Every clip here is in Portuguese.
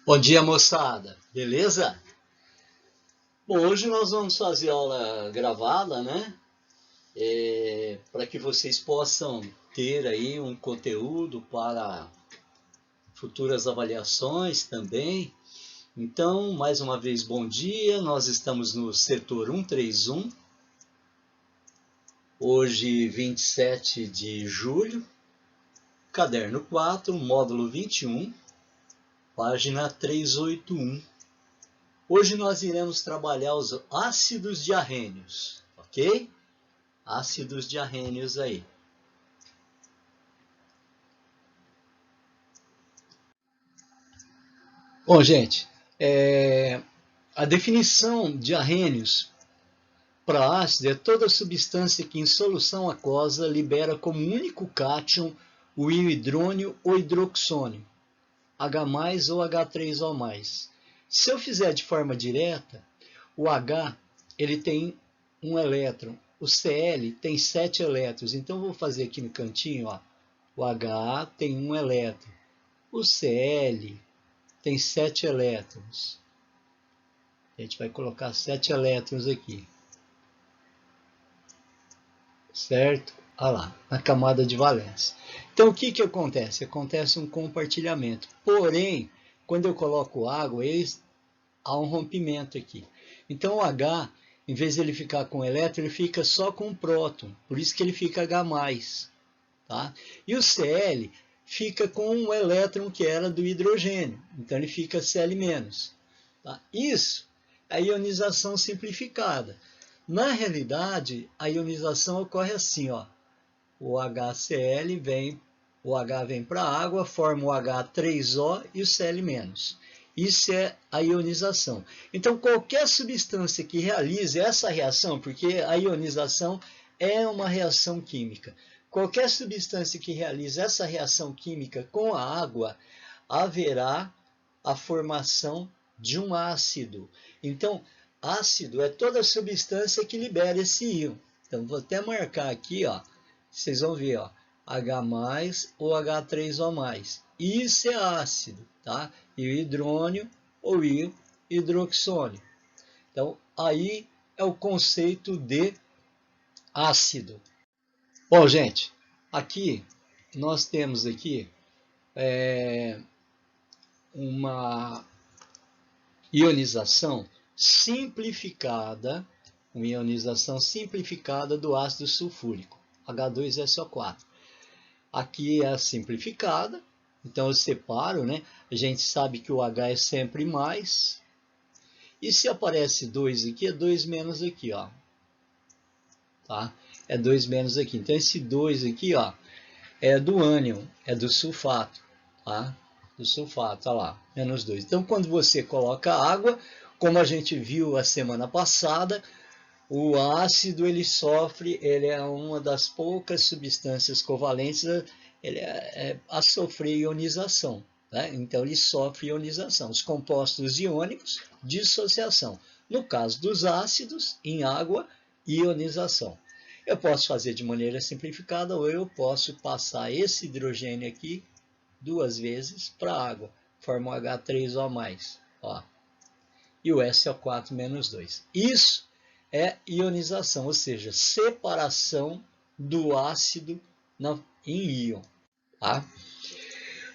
Bom dia, moçada. Beleza? Bom, hoje nós vamos fazer aula gravada, né? Para que vocês possam ter aí um conteúdo para futuras avaliações também. Então, mais uma vez, bom dia. Nós estamos no setor 131. Hoje, 27 de julho. Caderno 4, módulo 21, página 381. Hoje nós iremos trabalhar os ácidos diarrênios, ok? Ácidos diarrênios aí. Bom, gente, a definição de diarrênios para ácido é toda substância que em solução aquosa libera como único cátion o íon hidrônio ou hidroxônio, H+, ou H3O+. Se eu fizer de forma direta, o H ele tem um elétron, o Cl tem 7 elétrons. Então, vou fazer aqui no cantinho, ó, o H tem um elétron, o Cl tem 7 elétrons. A gente vai colocar 7 elétrons aqui. Certo? Olha lá, na camada de valência. Então, o que acontece? Acontece um compartilhamento. Porém, quando eu coloco água, há um rompimento aqui. Então, o H, em vez de ele ficar com elétron, ele fica só com próton. Por isso que ele fica H+. Tá? E o Cl fica com um elétron que era do hidrogênio. Então, ele fica Cl-. Tá? Isso é a ionização simplificada. Na realidade, a ionização ocorre assim, ó. O HCl o H vem para a água, forma o H3O e o Cl-. Isso é a ionização. Então, qualquer substância que realize essa reação, porque a ionização é uma reação química, qualquer substância que realize essa reação química com a água, haverá a formação de um ácido. Então, ácido é toda substância que libera esse íon. Então, vou até marcar aqui, ó. Vocês vão ver, ó, H+ ou H3O+. Isso é ácido, tá? E o hidrônio ou hidroxônio. Então, aí é o conceito de ácido. Bom, gente, aqui nós temos aqui uma ionização simplificada, do ácido sulfúrico, H2SO4. Aqui é a simplificada, então eu separo, né? A gente sabe que o H é sempre mais. E se aparece 2 aqui, é 2 menos aqui, ó. Tá? É 2 menos aqui. Então, esse 2 aqui, ó, é do ânion, é do sulfato, tá? Do sulfato, olha lá, menos 2. Então, quando você coloca água, como a gente viu a semana passada, o ácido ele é uma das poucas substâncias covalentes a sofrer ionização. Né? Então, ele sofre ionização. Os compostos iônicos, dissociação. No caso dos ácidos, em água, ionização. Eu posso fazer de maneira simplificada ou eu posso passar esse hidrogênio aqui 2 vezes para a água. Forma o H3O+. Ó. E o SO4-2. Isso é ionização, ou seja, separação do ácido em íon. Tá?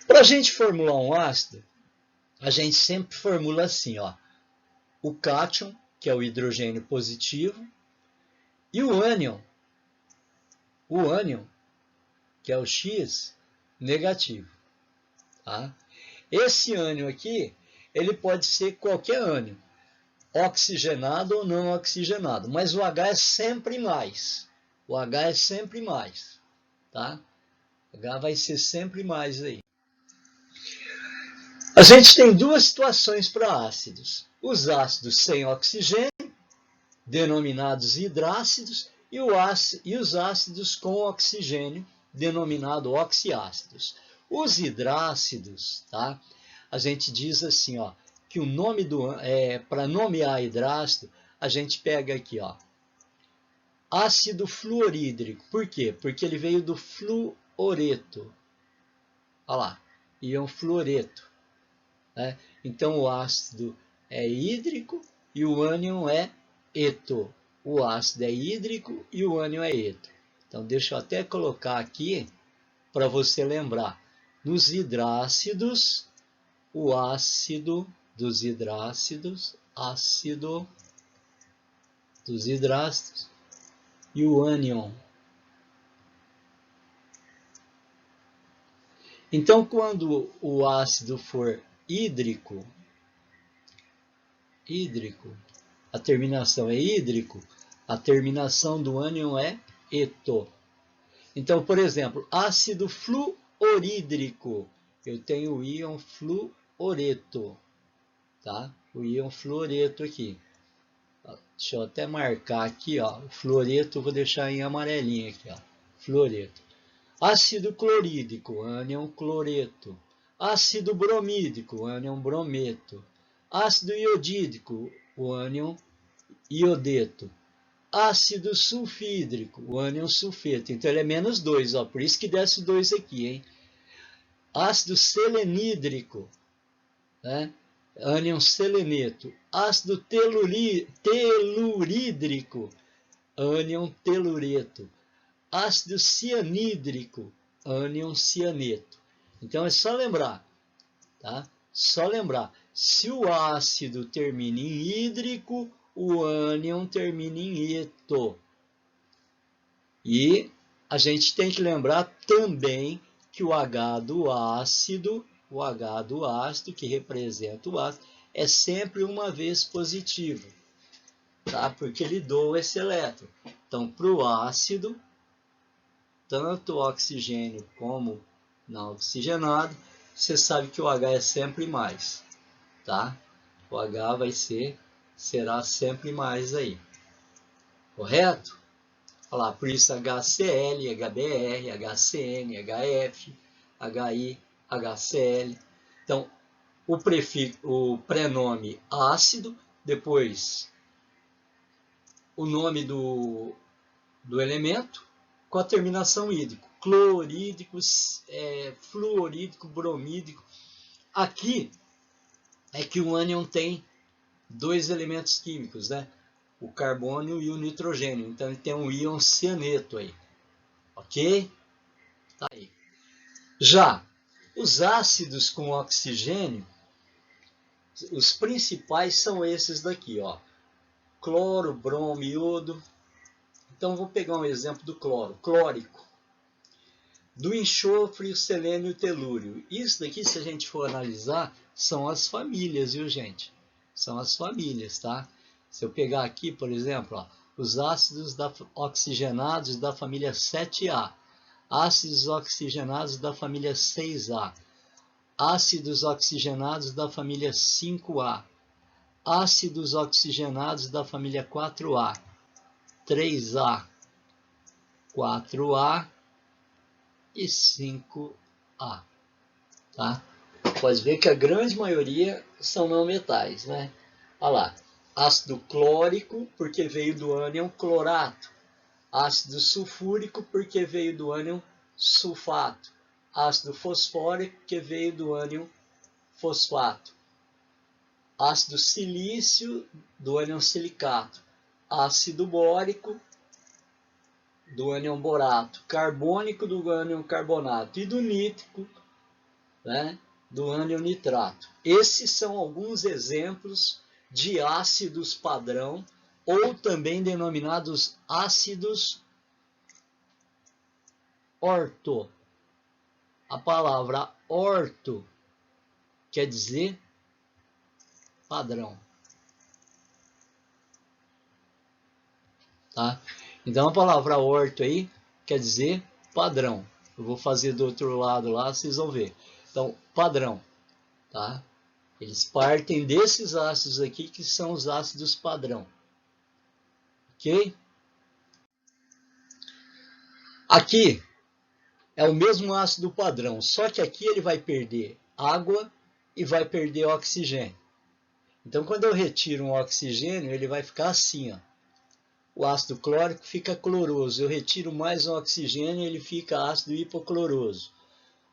Para a gente formular um ácido, a gente sempre formula assim, ó, o cátion, que é o hidrogênio positivo, e o ânion, que é o X, negativo. Tá? Esse ânion aqui, ele pode ser qualquer ânion, oxigenado ou não oxigenado, mas o H é sempre mais. O H é sempre mais, tá? O H vai ser sempre mais aí. A gente tem duas situações para ácidos. Os ácidos sem oxigênio, denominados hidrácidos, e os ácidos com oxigênio, denominados oxiácidos. Os hidrácidos, tá? A gente diz assim, ó, que o nome para nomear hidrácido, a gente pega aqui, ó, ácido fluorídrico. Por quê? Porque ele veio do fluoreto. Olha lá, íon fluoreto. Né? Então o ácido é hídrico e o ânion é eto. O ácido é hídrico e o ânion é eto. Então deixa eu até colocar aqui para você lembrar. Nos hidrácidos, o ácido dos hidrácidos, ácido dos hidrácidos e o ânion. Então, quando o ácido for hídrico, a terminação é hídrico, a terminação do ânion é eto. Então, por exemplo, ácido fluorídrico, eu tenho o íon fluoreto, tá? O íon fluoreto aqui. Deixa eu até marcar aqui, ó, o fluoreto, vou deixar em amarelinho aqui, ó, fluoreto. Ácido clorídrico, ânion cloreto. Ácido bromídrico, ânion brometo. Ácido iodídrico, o ânion iodeto. Ácido sulfídrico, o ânion sulfeto. Então ele é menos 2, ó, por isso que desce 2 aqui, hein? Ácido selenídrico, né? Ânion seleneto. Ácido telurídrico, ânion telureto. Ácido cianídrico, ânion cianeto. Então é só lembrar, tá? Só lembrar. Se o ácido termina em hídrico, o ânion termina em eto. E a gente tem que lembrar também que o H do ácido, que representa o ácido, é sempre uma vez positivo, tá? Porque ele doa esse elétron. Então, para o ácido, tanto oxigênio como não oxigenado, você sabe que o H é sempre mais, tá? O H será sempre mais aí, correto? Olha lá, por isso HCl, HBr, HCN, HF, HI, HCl. Então, o prenome ácido, depois o nome do elemento, com a terminação hídrico, clorídrico, fluorídrico, bromídrico. Aqui é que o ânion tem 2 elementos químicos, né? O carbono e o nitrogênio. Então ele tem um íon cianeto aí, ok? Tá aí. Já os ácidos com oxigênio, os principais são esses daqui, ó. Cloro, bromo, iodo. Então vou pegar um exemplo do cloro, clórico. Do enxofre, o selênio e o telúrio. Isso daqui, se a gente for analisar, são as famílias, viu, gente? São as famílias, tá? Se eu pegar aqui, por exemplo, ó, os ácidos oxigenados da família 7A, ácidos oxigenados da família 6A, ácidos oxigenados da família 5A, ácidos oxigenados da família 4A, 3A, 4A e 5A, tá? Pode ver que a grande maioria são não metais, né? Olha lá, ácido clórico, porque veio do ânion clorato. Ácido sulfúrico, porque veio do ânion sulfato. Ácido fosfórico, que veio do ânion fosfato. Ácido silício, do ânion silicato. Ácido bórico, do ânion borato. Carbônico, do ânion carbonato. E do nítrico, né, do ânion nitrato. Esses são alguns exemplos de ácidos padrão, ou também denominados ácidos orto. A palavra orto quer dizer padrão, tá? Então a palavra orto aí quer dizer padrão. Eu vou fazer do outro lado lá, vocês vão ver. Então, padrão, tá? Eles partem desses ácidos aqui, que são os ácidos padrão. Ok? Aqui é o mesmo ácido padrão, só que aqui ele vai perder água e vai perder oxigênio. Então, quando eu retiro um oxigênio, ele vai ficar assim, ó. O ácido clórico fica cloroso. Eu retiro mais um oxigênio, ele fica ácido hipocloroso.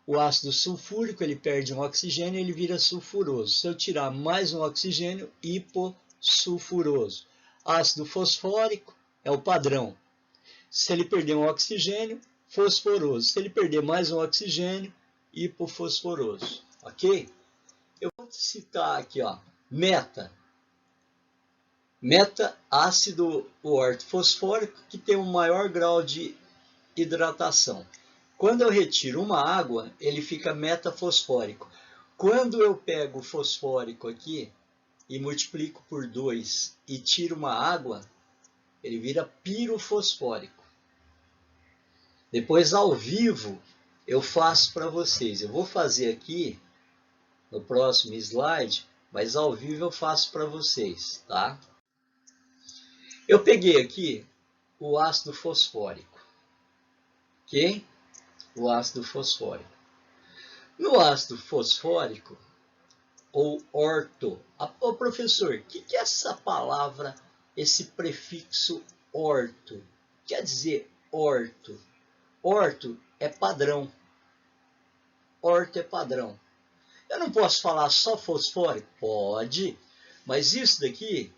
O ácido sulfúrico, ele perde um oxigênio e ele vira sulfuroso. Se eu tirar mais um oxigênio, hipossulfuroso. Ácido fosfórico é o padrão. Se ele perder um oxigênio, fosforoso. Se ele perder mais um oxigênio, hipofosforoso. Ok? Eu vou citar aqui, ó, meta. Meta, ácido ortofosfórico, que tem um maior grau de hidratação. Quando eu retiro uma água, ele fica metafosfórico. Quando eu pego o fosfórico aqui e multiplico por 2 e tiro uma água, ele vira pirofosfórico. Depois, ao vivo, eu faço para vocês. Eu vou fazer aqui no próximo slide, mas ao vivo eu faço para vocês, tá? Eu peguei aqui o ácido fosfórico, ok? O ácido fosfórico. No ácido fosfórico, ou orto, ô professor, o que é essa palavra, esse prefixo orto? Quer dizer orto? Orto é padrão. Orto é padrão. Eu não posso falar só fosfórico? Pode, mas isso daqui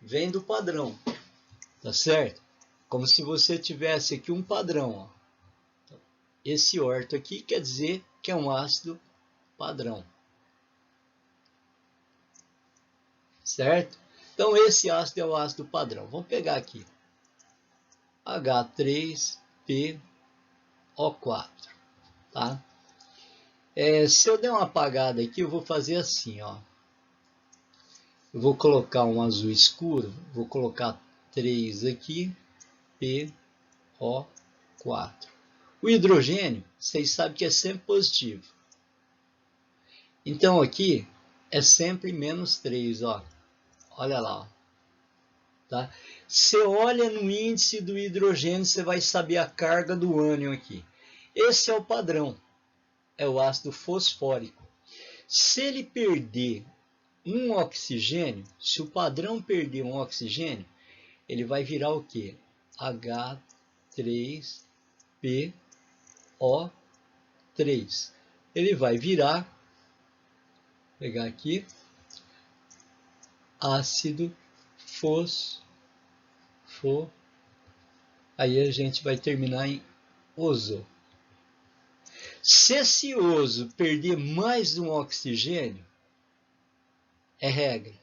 vem do padrão, tá certo? Como se você tivesse aqui um padrão, ó. Esse orto aqui quer dizer que é um ácido padrão. Certo? Então, esse ácido é o ácido padrão. Vamos pegar aqui. H3PO4. Tá? Se eu der uma apagada aqui, eu vou fazer assim, ó. Eu vou colocar um azul escuro. Vou colocar 3 aqui. PO4. O hidrogênio, vocês sabem que é sempre positivo. Então, aqui é sempre menos 3, ó. Olha lá, ó. Tá? Você olha no índice do hidrogênio, você vai saber a carga do ânion aqui. Esse é o padrão. É o ácido fosfórico. Se ele perder um oxigênio, se o padrão perder um oxigênio, ele vai virar o quê? H3PO3. Ele vai virar, vou pegar aqui, ácido fosfórico. Aí a gente vai terminar em oso. Se esse oso perder mais de um oxigênio, é regra.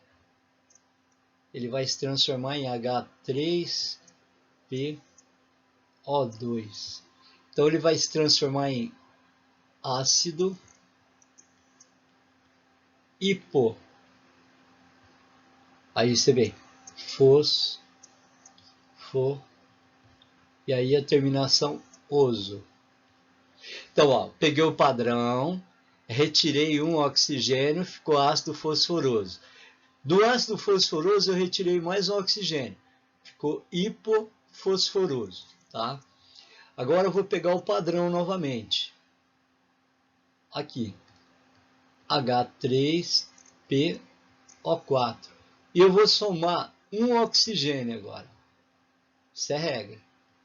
Ele vai se transformar em H3PO2. Então ele vai se transformar em ácido hipo. Aí você vê, e aí a terminação oso. Então, ó, peguei o padrão, retirei um oxigênio, ficou ácido fosforoso. Do ácido fosforoso eu retirei mais um oxigênio, ficou hipofosforoso, tá? Agora eu vou pegar o padrão novamente. Aqui, H3PO4. E eu vou somar um oxigênio agora. Isso é regra.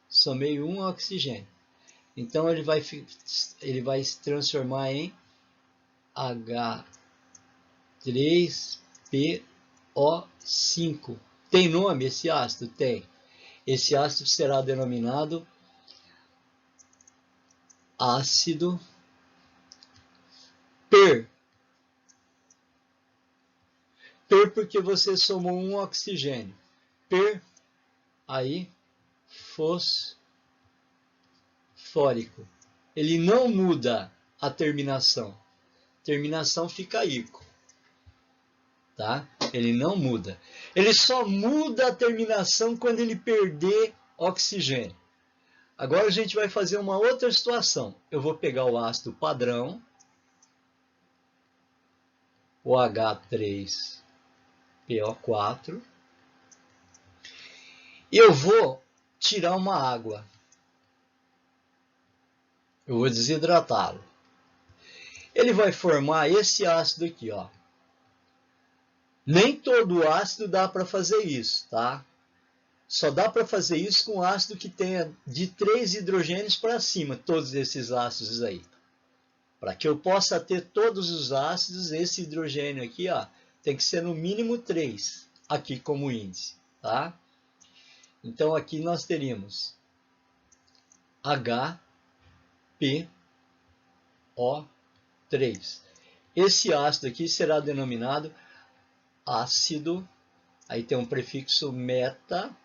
Somei um oxigênio. Então ele vai se transformar em H3PO5. Tem nome esse ácido? Tem. Esse ácido será denominado ácido per. Per porque você somou um oxigênio. Per, aí, fosfórico. Ele não muda a terminação. Terminação fica ico. Tá? Ele não muda. Ele só muda a terminação quando ele perder oxigênio. Agora a gente vai fazer uma outra situação. Eu vou pegar o ácido padrão, o H3PO4, e eu vou tirar uma água. Eu vou desidratá-lo. Ele vai formar esse ácido aqui, ó. Nem todo ácido dá para fazer isso, tá? Só dá para fazer isso com ácido que tenha de 3 hidrogênios para cima, todos esses ácidos aí. Para que eu possa ter todos os ácidos, esse hidrogênio aqui, ó, tem que ser no mínimo 3 aqui como índice, tá? Então aqui nós teríamos HPO3. Esse ácido aqui será denominado ácido, aí tem um prefixo meta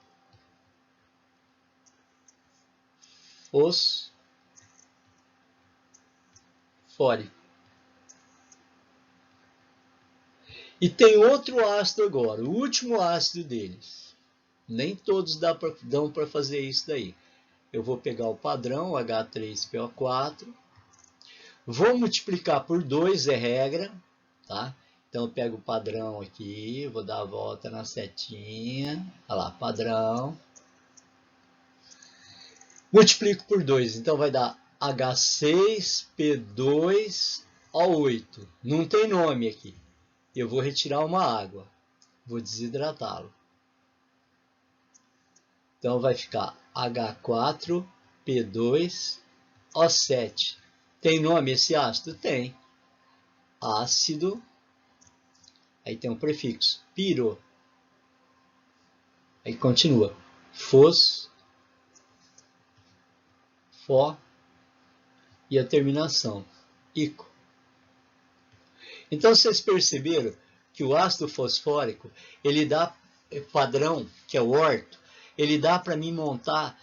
fosfórico. E tem outro ácido agora, o último ácido deles. Nem todos dão para fazer isso daí. Eu vou pegar o padrão, H3PO4, vou multiplicar por 2, é regra, tá? Então eu pego o padrão aqui, vou dar a volta na setinha, olha lá, padrão. Multiplico por 2, então vai dar H6P2O8. Não tem nome aqui. Eu vou retirar uma água, vou desidratá-lo. Então vai ficar H4P2O7. Tem nome esse ácido? Tem. Ácido, aí tem um prefixo, piro. Aí continua, fó, e a terminação, ico. Então vocês perceberam que o ácido fosfórico, ele dá padrão, que é o orto, ele dá para mim montar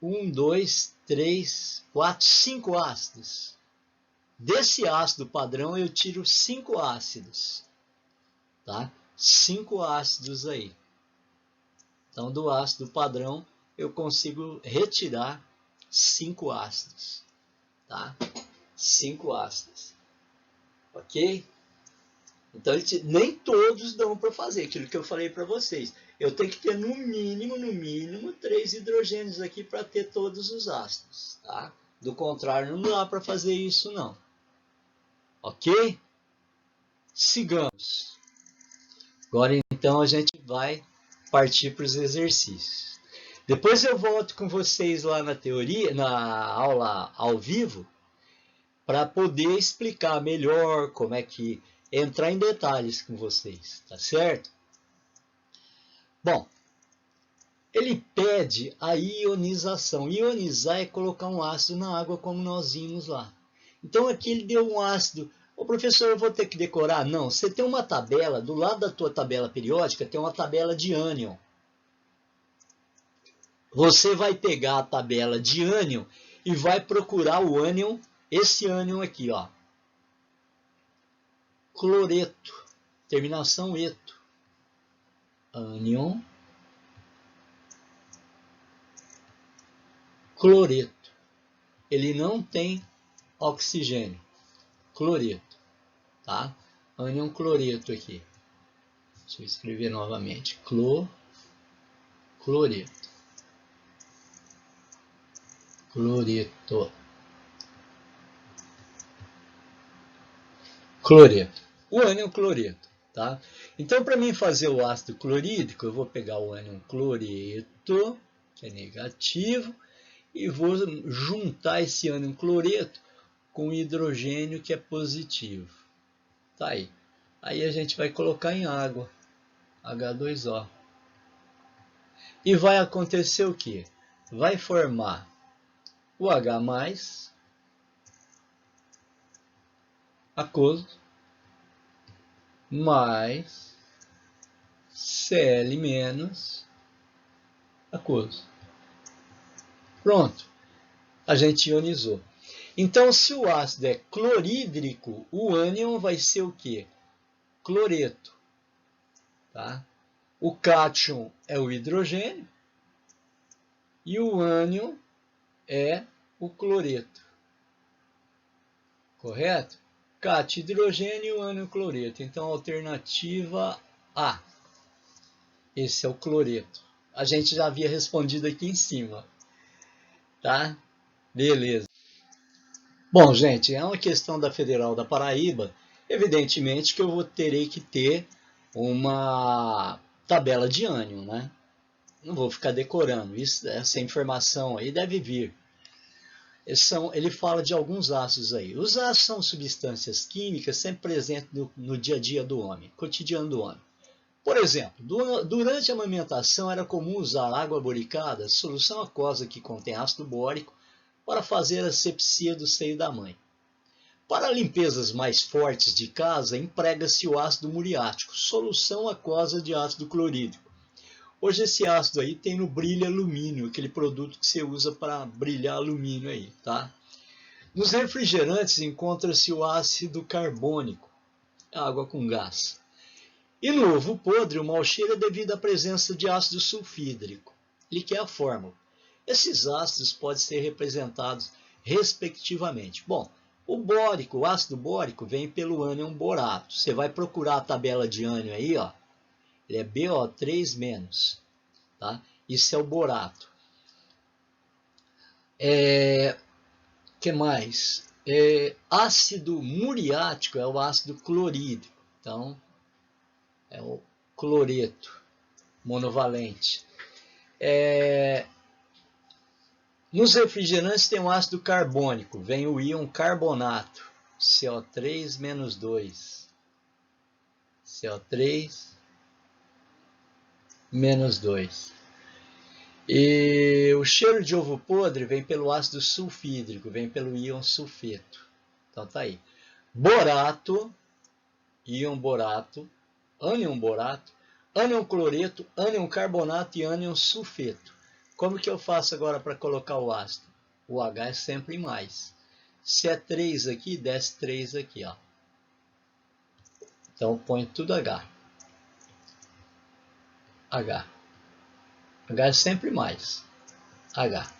1, 2, 3, 4, 5 ácidos. Desse ácido padrão eu tiro 5 ácidos, tá? 5 ácidos aí. Então do ácido padrão eu consigo retirar 5 ácidos, tá? 5 ácidos, ok? Então nem todos dão para fazer aquilo que eu falei para vocês. Eu tenho que ter no mínimo 3 hidrogênios aqui para ter todos os ácidos, tá? Do contrário, não dá para fazer isso não. Ok? Sigamos. Agora então a gente vai partir para os exercícios. Depois eu volto com vocês lá na teoria, na aula ao vivo, para poder explicar melhor como é que entrar em detalhes com vocês, tá certo? Bom, ele pede a ionização. Ionizar é colocar um ácido na água, como nós vimos lá. Então aqui ele deu um ácido. Ô professor, eu vou ter que decorar? Não, você tem uma tabela, do lado da tua tabela periódica tem uma tabela de ânion. Você vai pegar a tabela de ânion e vai procurar o ânion, esse ânion aqui, ó. Cloreto, terminação eto. Ânion, cloreto. Ele não tem oxigênio. Cloreto, tá? Ânion cloreto aqui. Deixa eu escrever novamente. Cloreto. Cloreto. Cloreto. O ânion cloreto, tá? Então, para mim fazer o ácido clorídrico, eu vou pegar o ânion cloreto, que é negativo, e vou juntar esse ânion cloreto com o hidrogênio, que é positivo. Tá aí. Aí a gente vai colocar em água, H2O. E vai acontecer o quê? Vai formar o H+, aquoso, mais Cl- aquoso. Pronto. A gente ionizou. Então, se o ácido é clorídrico, o ânion vai ser o quê? Cloreto. Tá? O cátion é o hidrogênio e o ânion é o cloreto. Correto? Cátion hidrogênio e o ânion cloreto. Então, alternativa A. Esse é o cloreto. A gente já havia respondido aqui em cima. Tá? Beleza. Bom, gente, é uma questão da Federal da Paraíba. Evidentemente que eu terei que ter uma tabela de ânion, né? Não vou ficar decorando. Essa informação aí deve vir. Ele fala de alguns ácidos aí. Os ácidos são substâncias químicas sempre presentes no dia a dia do homem, cotidiano do homem. Por exemplo, durante a amamentação era comum usar água boricada, solução aquosa que contém ácido bórico, para fazer a asepsia do seio da mãe. Para limpezas mais fortes de casa, emprega-se o ácido muriático, solução aquosa de ácido clorídrico. Hoje esse ácido aí tem no brilho alumínio, aquele produto que você usa para brilhar alumínio aí, tá? Nos refrigerantes encontra-se o ácido carbônico, água com gás. E no ovo podre, o mau cheiro é devido à presença de ácido sulfídrico, ele que é a fórmula. Esses ácidos podem ser representados respectivamente. Bom, o ácido bórico vem pelo ânion borato. Você vai procurar a tabela de ânion aí, ó. Ele é BO3-, tá? Isso é o borato. Que mais? Ácido muriático é o ácido clorídrico. Então, é o cloreto monovalente. Nos refrigerantes tem o ácido carbônico, vem o íon carbonato, CO3-2. CO3-2. E o cheiro de ovo podre vem pelo ácido sulfídrico, vem pelo íon sulfeto. Então tá aí. Borato, íon borato, ânion borato, ânion cloreto, ânion carbonato e ânion sulfeto. Como que eu faço agora para colocar o ácido? O H é sempre em mais. Se é 3 aqui, desce 3 aqui, ó. Então põe tudo H. H. H é sempre mais. H.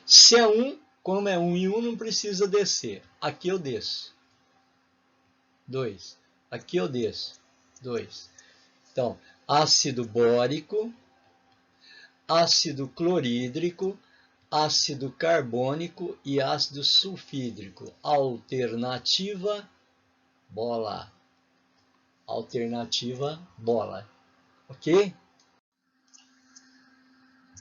Se é 1, como é 1 e 1, não precisa descer. Aqui eu desço. 2. Aqui eu desço. 2. Então, ácido bórico, ácido clorídrico, ácido carbônico e ácido sulfídrico. Alternativa, bola. Alternativa, bola. Ok?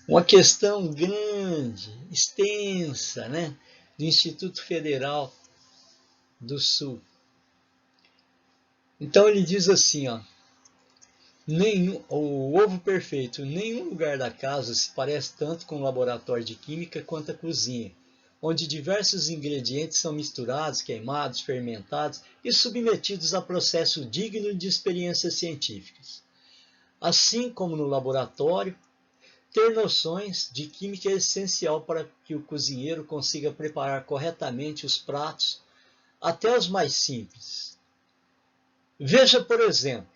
Uma questão grande, extensa, né? Do Instituto Federal do Sul. Então ele diz assim, ó. O ovo perfeito, em nenhum lugar da casa se parece tanto com o laboratório de química quanto a cozinha, onde diversos ingredientes são misturados, queimados, fermentados e submetidos a processo digno de experiências científicas. Assim como no laboratório, ter noções de química é essencial para que o cozinheiro consiga preparar corretamente os pratos, até os mais simples. Veja, por exemplo,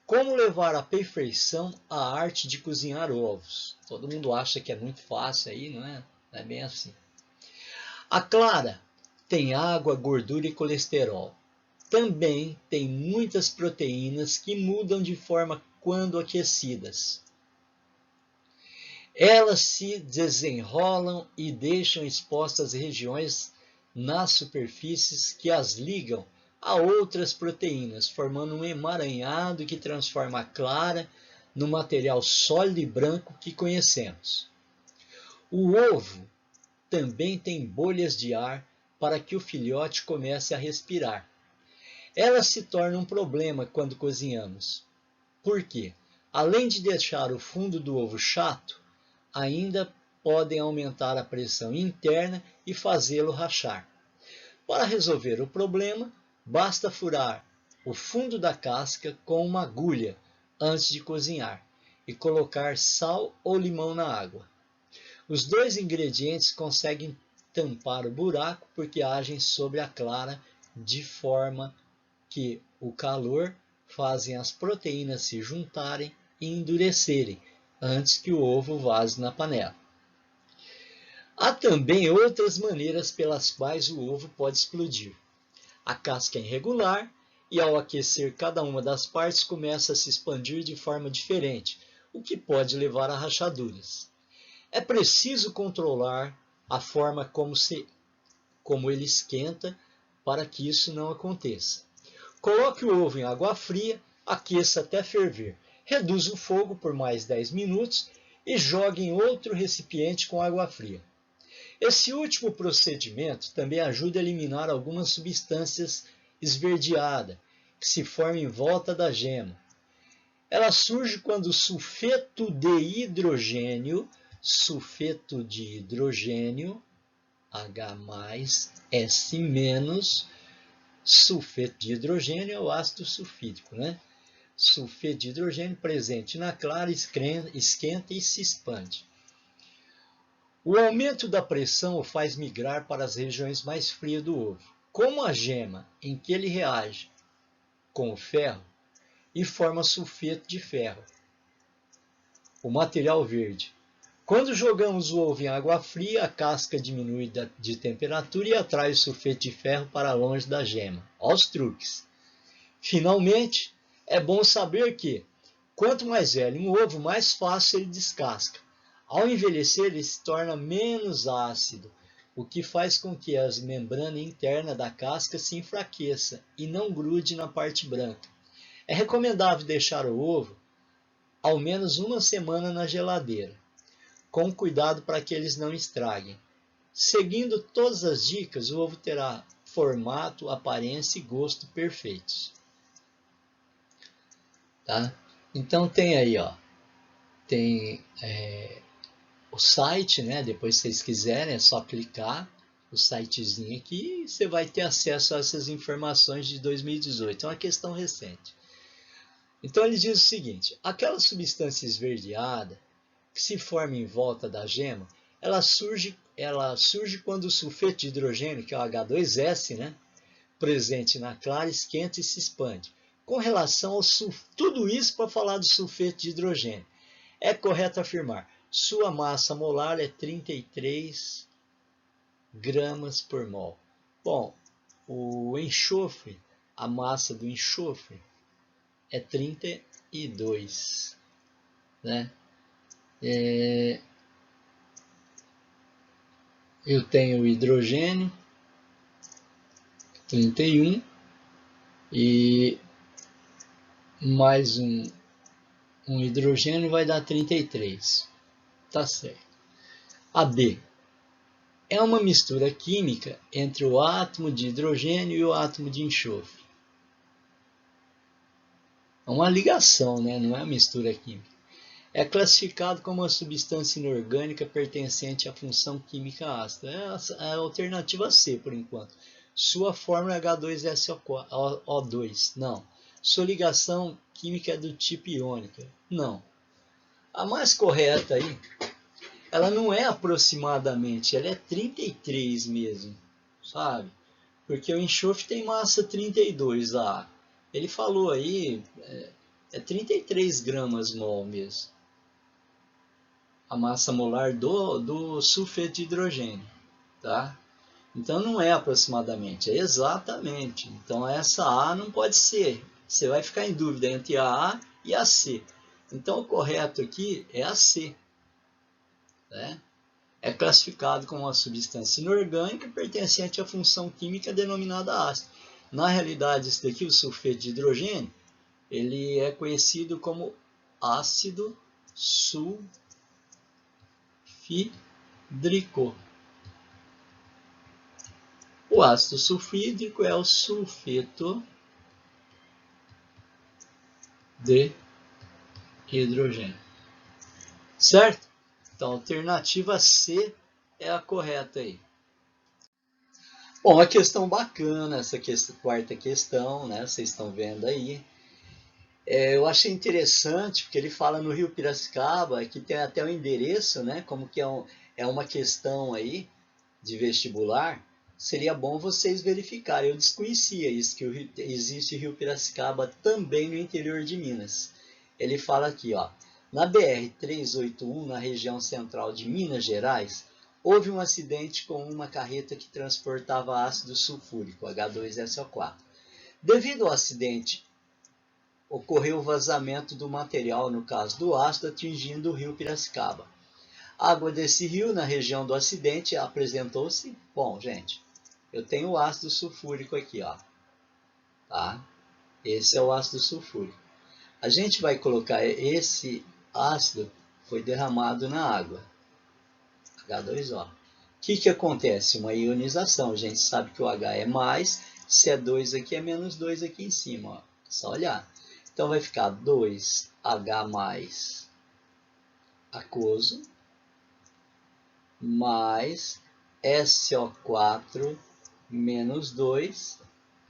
como levar à perfeição a arte de cozinhar ovos. Todo mundo acha que é muito fácil aí, não é? Não é bem assim. A clara tem água, gordura e colesterol. Também tem muitas proteínas que mudam de forma quando aquecidas. Elas se desenrolam e deixam expostas regiões nas superfícies que as ligam a outras proteínas, formando um emaranhado que transforma a clara no material sólido e branco que conhecemos. O ovo também tem bolhas de ar para que o filhote comece a respirar. Elas se tornam um problema quando cozinhamos. Por quê? Além de deixar o fundo do ovo chato, ainda podem aumentar a pressão interna e fazê-lo rachar. Para resolver o problema, basta furar o fundo da casca com uma agulha antes de cozinhar e colocar sal ou limão na água. Os dois ingredientes conseguem tampar o buraco porque agem sobre a clara de forma que o calor fazem as proteínas se juntarem e endurecerem antes que o ovo vaze na panela. Há também outras maneiras pelas quais o ovo pode explodir. A casca é irregular e, ao aquecer cada uma das partes, começa a se expandir de forma diferente, o que pode levar a rachaduras. É preciso controlar a forma como ele esquenta para que isso não aconteça. Coloque o ovo em água fria, aqueça até ferver. Reduza o fogo por mais 10 minutos e jogue em outro recipiente com água fria. Esse último procedimento também ajuda a eliminar algumas substâncias esverdeadas que se formam em volta da gema. Ela surge quando o sulfeto de hidrogênio, H+S-, sulfeto de hidrogênio é o ácido sulfídrico, né? Sulfeto de hidrogênio presente na clara esquenta e se expande. O aumento da pressão o faz migrar para as regiões mais frias do ovo. Como a gema em que ele reage com o ferro e forma sulfeto de ferro, o material verde. Quando jogamos o ovo em água fria, a casca diminui de temperatura e atrai o sulfeto de ferro para longe da gema. Olha os truques. Finalmente, é bom saber que, quanto mais velho um ovo, mais fácil ele descasca. Ao envelhecer, ele se torna menos ácido, o que faz com que a membrana interna da casca se enfraqueça e não grude na parte branca. É recomendável deixar o ovo ao menos uma semana na geladeira, com cuidado para que eles não estraguem. Seguindo todas as dicas, o ovo terá formato, aparência e gosto perfeitos. Tá? Então tem aí, ó, tem o site, né? Depois se vocês quiserem, é só clicar o sitezinho aqui e você vai ter acesso a essas informações de 2018. É uma questão recente. Então ele diz o seguinte: aquela substância esverdeada que se forma em volta da gema, ela surge quando o sulfeto de hidrogênio, que é o H2S, né, presente na clara, esquenta e se expande. Com relação ao tudo isso para falar do sulfeto de hidrogênio, é correto afirmar: sua massa molar é 33 gramas por mol. Bom, o enxofre, a massa do enxofre é 32, né? Eu tenho o hidrogênio, 31, e mais um hidrogênio vai dar 33. Tá certo. A B é uma mistura química entre o átomo de hidrogênio e o átomo de enxofre. É uma ligação, né? Não é uma mistura química. É classificado como uma substância inorgânica pertencente à função química ácida. É a alternativa C, por enquanto. Sua fórmula é H2SO2. Não. Sua ligação química é do tipo iônica. Não. A mais correta aí, ela não é aproximadamente, ela é 33 mesmo, sabe? Porque o enxofre tem massa 32 lá. Ele falou aí, é 33 gramas mol mesmo. A massa molar do sulfeto de hidrogênio, tá? Então não é aproximadamente, é exatamente. Então essa A não pode ser. Você vai ficar em dúvida entre a A e a C. Então o correto aqui é a C, né? É classificado como uma substância inorgânica pertencente à função química denominada ácido. Na realidade, esse daqui, o sulfeto de hidrogênio, ele é conhecido como ácido sulfídrico. O ácido sulfídrico é o sulfeto de hidrogênio. Certo? Então, a alternativa C é a correta aí. Bom, uma questão bacana, essa quarta questão, né? Vocês estão vendo aí. Eu achei interessante, porque ele fala no Rio Piracicaba, que tem até o endereço, né? Como que é uma questão aí de vestibular. Seria bom vocês verificarem. Eu desconhecia isso, que existe Rio Piracicaba também no interior de Minas. Ele fala aqui, ó. Na BR-381, na região central de Minas Gerais, houve um acidente com uma carreta que transportava ácido sulfúrico, H2SO4. Devido ao acidente, ocorreu o vazamento do material, no caso do ácido, atingindo o rio Piracicaba. A água desse rio, na região do acidente, apresentou-se... Bom, gente, eu tenho o ácido sulfúrico aqui, ó. Tá? Esse é o ácido sulfúrico. A gente vai colocar esse ácido, foi derramado na água, H2O. que acontece? Uma ionização. A gente sabe que o H é mais, se é 2 aqui, é menos 2 aqui em cima. Ó. Só olhar. Então vai ficar 2H mais aquoso mais SO4 menos 2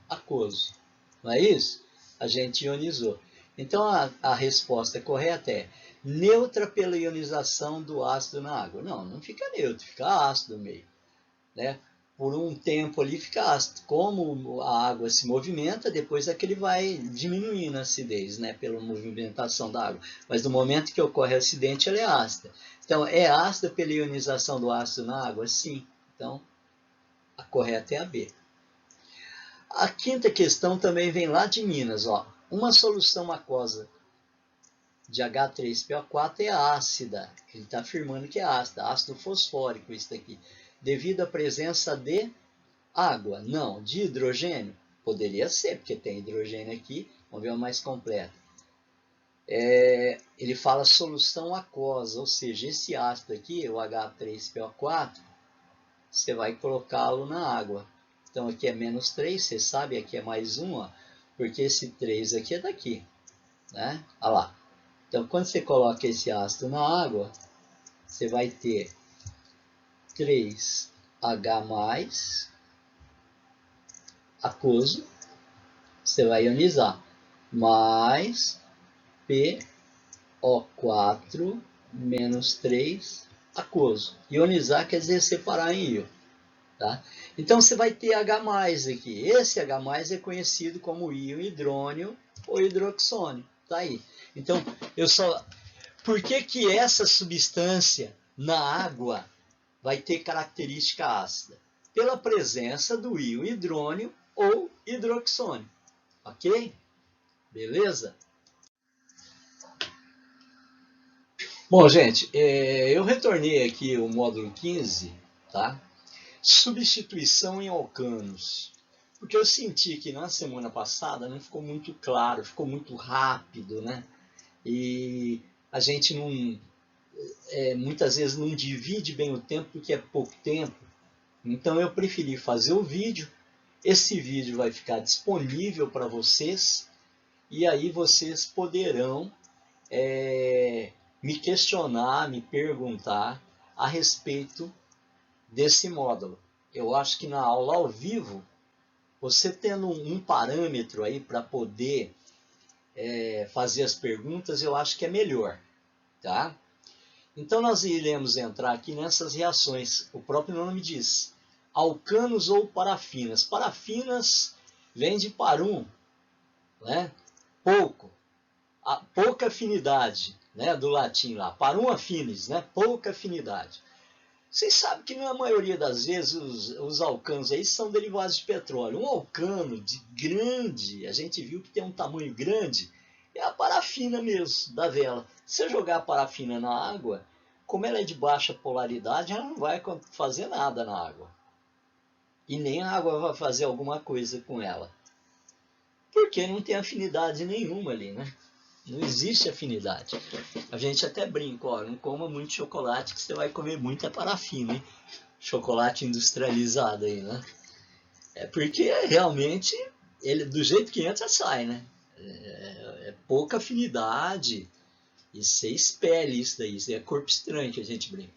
aquoso. Não é isso? A gente ionizou. Então a resposta correta é neutra pela ionização do ácido na água. Não, não fica neutro, fica ácido no meio. Né? Por um tempo ali fica ácido. Como a água se movimenta, depois é que ele vai diminuindo a acidez, né? Pela movimentação da água. Mas no momento que ocorre o acidente, ela é ácida. Então, é ácida pela ionização do ácido na água? Sim. Então, a correta é a B. A quinta questão também vem lá de Minas. Ó. Uma solução aquosa de H3PO4 é ácida. Ele está afirmando que é ácida. Ácido fosfórico isso daqui. Devido à presença de água. Não. De hidrogênio? Poderia ser, porque tem hidrogênio aqui. Vamos ver o mais completo. Ele fala solução aquosa, ou seja, esse ácido aqui, o H3PO4, você vai colocá-lo na água. Então aqui é menos 3, você sabe, aqui é mais 1, ó, porque esse 3 aqui é daqui. Né? Olha lá. Então quando você coloca esse ácido na água, você vai ter 3H+, aquoso, você vai ionizar, mais PO4 menos 3 aquoso. Ionizar quer dizer separar em íon. Tá? Então você vai ter H+ aqui. Esse H+ é conhecido como íon hidrônio ou hidroxônio. Tá aí. Então, por que essa substância na água vai ter característica ácida? Pela presença do íon hidrônio ou hidroxônio. Ok? Beleza? Bom, gente, eu retornei aqui o módulo 15, tá? Substituição em alcanos. Porque eu senti que na semana passada não ficou muito claro, ficou muito rápido, né? E a gente muitas vezes não divide bem o tempo porque é pouco tempo. Então eu preferi fazer o vídeo. Esse vídeo vai ficar disponível para vocês e aí vocês poderão me questionar, me perguntar a respeito desse módulo. Eu acho que na aula ao vivo, você tendo um parâmetro aí para poder fazer as perguntas, eu acho que é melhor. Tá? Então nós iremos entrar aqui nessas reações. O próprio nome diz, alcanos ou parafinas. Parafinas vem de parum, né? Pouco. Pouca afinidade, né? Do latim lá. Parum affinis, né? Pouca afinidade. Vocês sabem que na maioria das vezes os alcanos aí são derivados de petróleo. Um alcano de grande, a gente viu que tem um tamanho grande, é a parafina mesmo, da vela. Se você jogar a parafina na água, como ela é de baixa polaridade, ela não vai fazer nada na água. E nem a água vai fazer alguma coisa com ela. Porque não tem afinidade nenhuma ali, né? Não existe afinidade. A gente até brinca, ó, não coma muito chocolate que você vai comer muita parafina, hein? Chocolate industrializado aí, né? É porque realmente, ele do jeito que entra, sai, né? É pouca afinidade. E você expele isso daí, isso é corpo estranho que a gente brinca.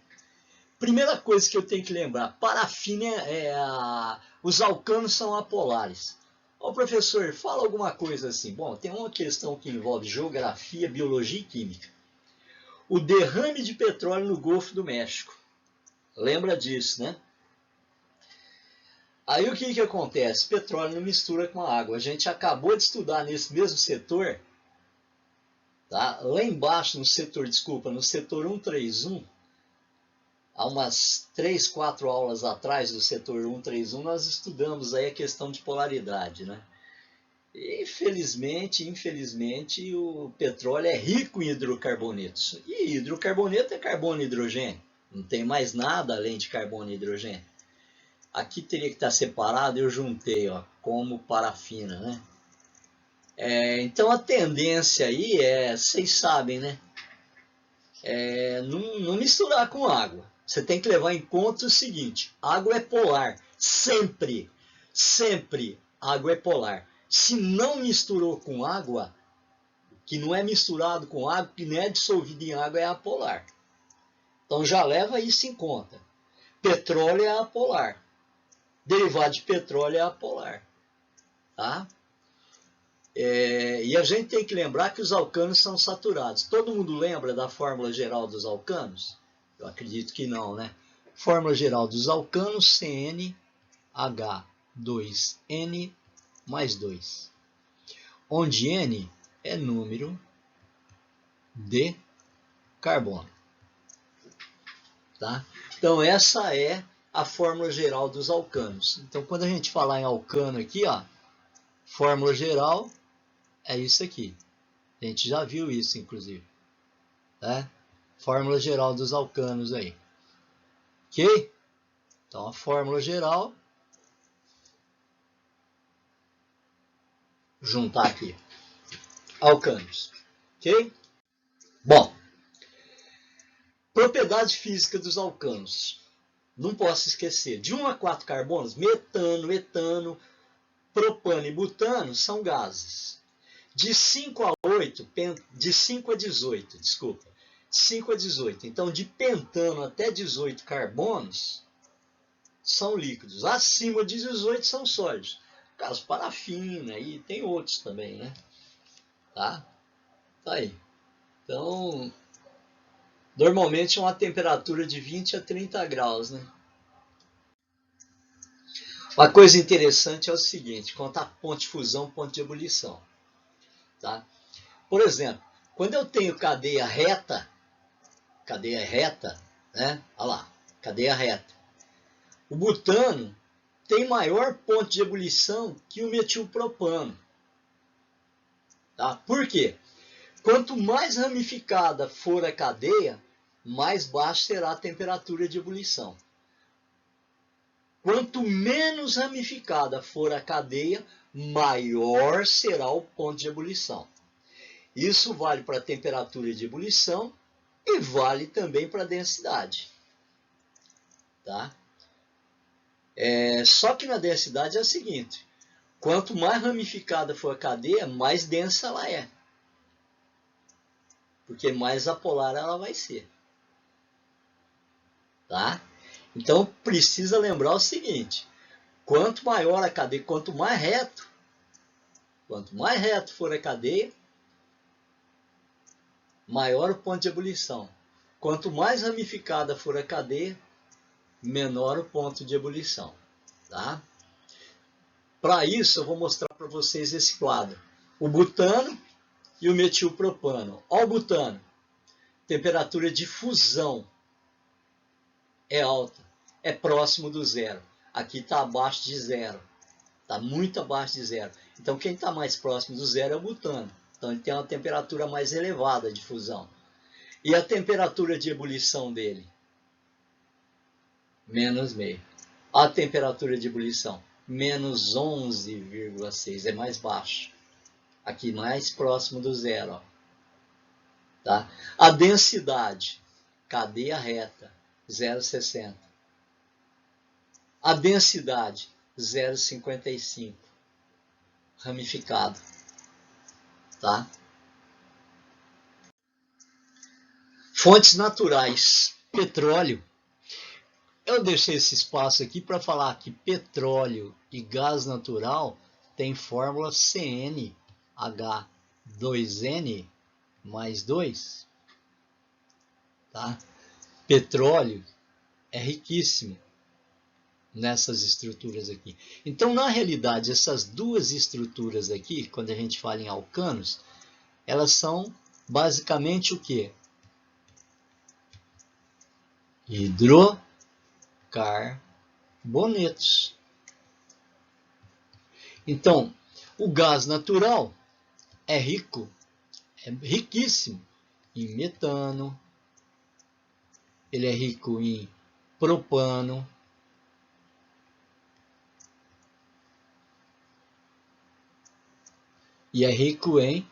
Primeira coisa que eu tenho que lembrar, parafina os alcanos são apolares. Ó, professor, fala alguma coisa assim. Bom, tem uma questão que envolve geografia, biologia e química. O derrame de petróleo no Golfo do México. Lembra disso, né? Aí o que acontece? Petróleo não mistura com a água. A gente acabou de estudar nesse mesmo setor, tá? Lá embaixo no setor 131, há umas 3, 4 aulas atrás do setor 131, nós estudamos aí a questão de polaridade, né? Infelizmente, o petróleo é rico em hidrocarbonetos. E hidrocarboneto é carbono e hidrogênio. Não tem mais nada além de carbono e hidrogênio. Aqui teria que estar separado, eu juntei, ó, como parafina, né? Então a tendência aí vocês sabem, né? Não misturar com água. Você tem que levar em conta o seguinte: água é polar, sempre, sempre água é polar. Se não misturou com água, que não é misturado com água, que não é dissolvido em água, é apolar. Então já leva isso em conta. Petróleo é apolar. Derivado de petróleo é apolar. Tá? E a gente tem que lembrar que os alcanos são saturados. Todo mundo lembra da fórmula geral dos alcanos? Eu acredito que não, né? Fórmula geral dos alcanos, CnH2n mais 2. Onde N é número de carbono. Tá? Então, essa é a fórmula geral dos alcanos. Então, quando a gente falar em alcano aqui, ó, fórmula geral é isso aqui. A gente já viu isso, inclusive. Né? Fórmula geral dos alcanos aí. Ok? Então, a fórmula geral, juntar aqui, alcanos. Ok? Bom, propriedade física dos alcanos. Não posso esquecer. De 1 a 4 carbonos, metano, etano, propano e butano são gases. De 5 a 8, de 5 a 18, desculpa. 5 a 18. Então, de pentano até 18 carbonos são líquidos. Acima de 18 são sólidos. Caso parafina e tem outros também, né? Tá? Tá aí. Então, normalmente é uma temperatura de 20 a 30 graus, né? Uma coisa interessante é o seguinte, contar ponto de fusão, ponto de ebulição. Tá? Por exemplo, quando eu tenho cadeia reta, né? Olha lá, cadeia reta. O butano tem maior ponto de ebulição que o metilpropano. Tá? Por quê? Quanto mais ramificada for a cadeia, mais baixa será a temperatura de ebulição. Quanto menos ramificada for a cadeia, maior será o ponto de ebulição. Isso vale para a temperatura de ebulição e vale também para a densidade. Tá? Só que na densidade é o seguinte, quanto mais ramificada for a cadeia, mais densa ela é. Porque mais apolar ela vai ser. Tá? Então precisa lembrar o seguinte, quanto maior a cadeia, quanto mais reto for a cadeia, maior o ponto de ebulição. Quanto mais ramificada for a cadeia, menor o ponto de ebulição. Tá? Para isso, eu vou mostrar para vocês esse quadro. O butano e o metilpropano. Olha o butano. Temperatura de fusão é alta, é próximo do zero. Aqui está abaixo de zero. Está muito abaixo de zero. Então, quem está mais próximo do zero é o butano. Então, ele tem uma temperatura mais elevada de fusão. E a temperatura de ebulição dele? Menos meio. A temperatura de ebulição? Menos 11,6. É mais baixo. Aqui mais próximo do zero. Ó. Tá? A densidade, cadeia reta, 0,60. A densidade, 0,55. Ramificado. Tá? Fontes naturais. Petróleo. Eu deixei esse espaço aqui para falar que petróleo e gás natural tem fórmula CnH2n mais 2. Tá? Petróleo é riquíssimo nessas estruturas aqui. Então, na realidade, essas duas estruturas aqui, quando a gente fala em alcanos, elas são basicamente o quê? Hidrocarbonetos. Então, o gás natural é riquíssimo em metano, ele é rico em propano, e é rico em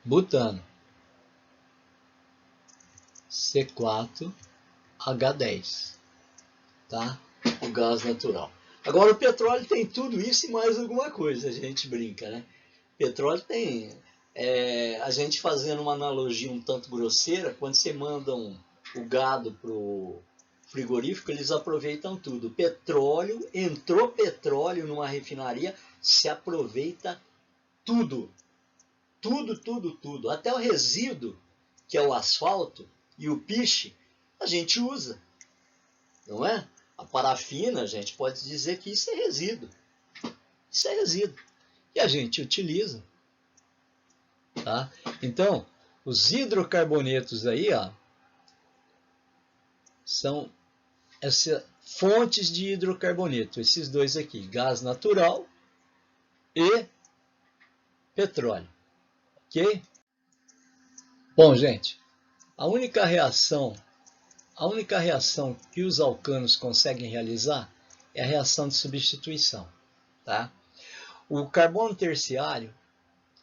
butano. C4H12. H10, tá? O gás natural. Agora o petróleo tem tudo isso e mais alguma coisa, a gente brinca, né? Petróleo tem, a gente fazendo uma analogia um tanto grosseira, quando você manda o gado pro frigorífico, eles aproveitam tudo. Petróleo, entrou petróleo numa refinaria, se aproveita tudo. Tudo, tudo, tudo. Até o resíduo, que é o asfalto e o piche, a gente usa. Não é? A parafina, a gente pode dizer que isso é resíduo. Isso é resíduo. E a gente utiliza. Tá? Então, os hidrocarbonetos aí, ó, são essas fontes de hidrocarboneto. Esses dois aqui, gás natural e petróleo. Ok? Bom, gente, a única reação que os alcanos conseguem realizar é a reação de substituição. Tá? O carbono terciário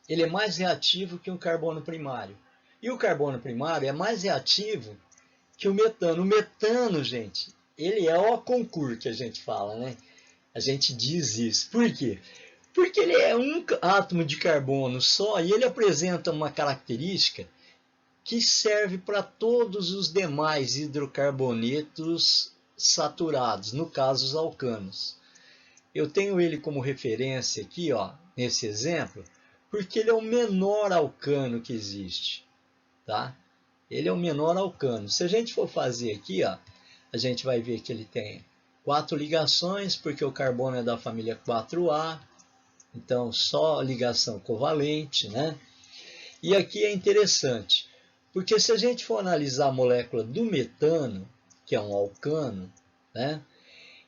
ele é mais reativo que o carbono primário. E o carbono primário é mais reativo que o metano. O metano, gente, ele é o concurso que a gente fala, né? A gente diz isso. Por quê? Porque ele é um átomo de carbono só e ele apresenta uma característica que serve para todos os demais hidrocarbonetos saturados, no caso os alcanos. Eu tenho ele como referência aqui, ó, nesse exemplo, porque ele é o menor alcano que existe, tá? Ele é o menor alcano. Se a gente for fazer aqui, ó, a gente vai ver que ele tem 4 ligações, porque o carbono é da família 4A, então só ligação covalente, né? E aqui é interessante, porque se a gente for analisar a molécula do metano, que é um alcano, né?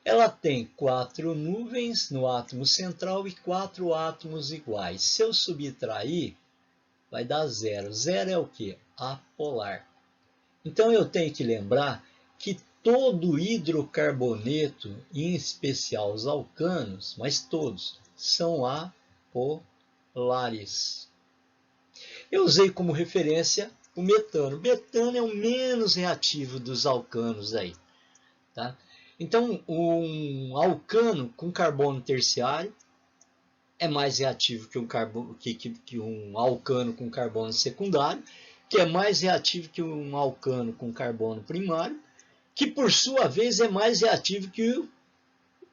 Ela tem 4 nuvens no átomo central e 4 átomos iguais. Se eu subtrair, vai dar 0. 0 é o quê? Apolar. Então eu tenho que lembrar que todo hidrocarboneto, em especial os alcanos, mas todos, são apolares. Eu usei como referência o metano. O metano é o menos reativo dos alcanos aí, tá? Então, um alcano com carbono terciário é mais reativo que um alcano com carbono secundário, que é mais reativo que um alcano com carbono primário, que por sua vez é mais reativo que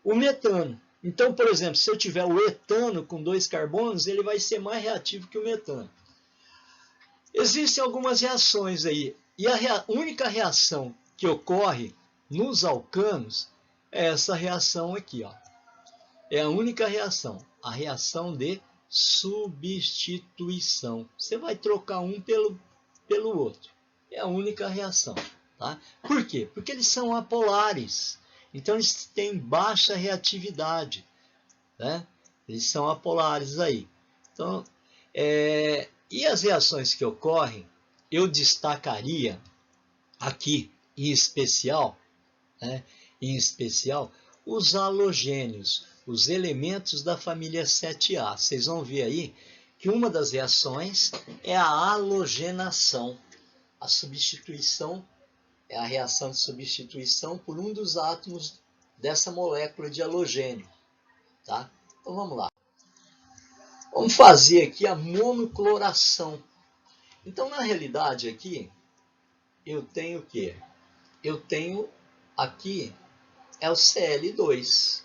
o metano. Então, por exemplo, se eu tiver o etano com 2 carbonos, ele vai ser mais reativo que o metano. Existem algumas reações aí, e a única reação que ocorre nos alcanos é essa reação aqui, ó. É a única reação, a reação de substituição. Você vai trocar um pelo outro. É a única reação, tá? Por quê? Porque eles são apolares. Então eles têm baixa reatividade, né? Eles são apolares aí. Então, e as reações que ocorrem, eu destacaria aqui em especial, né? Em especial, os halogênios, os elementos da família 7A. Vocês vão ver aí que uma das reações é a halogenação. A substituição é a reação de substituição por um dos átomos dessa molécula de halogênio. Tá? Então vamos lá. Vamos fazer aqui a monocloração. Então, na realidade aqui, eu tenho o quê? Eu tenho aqui é o Cl2.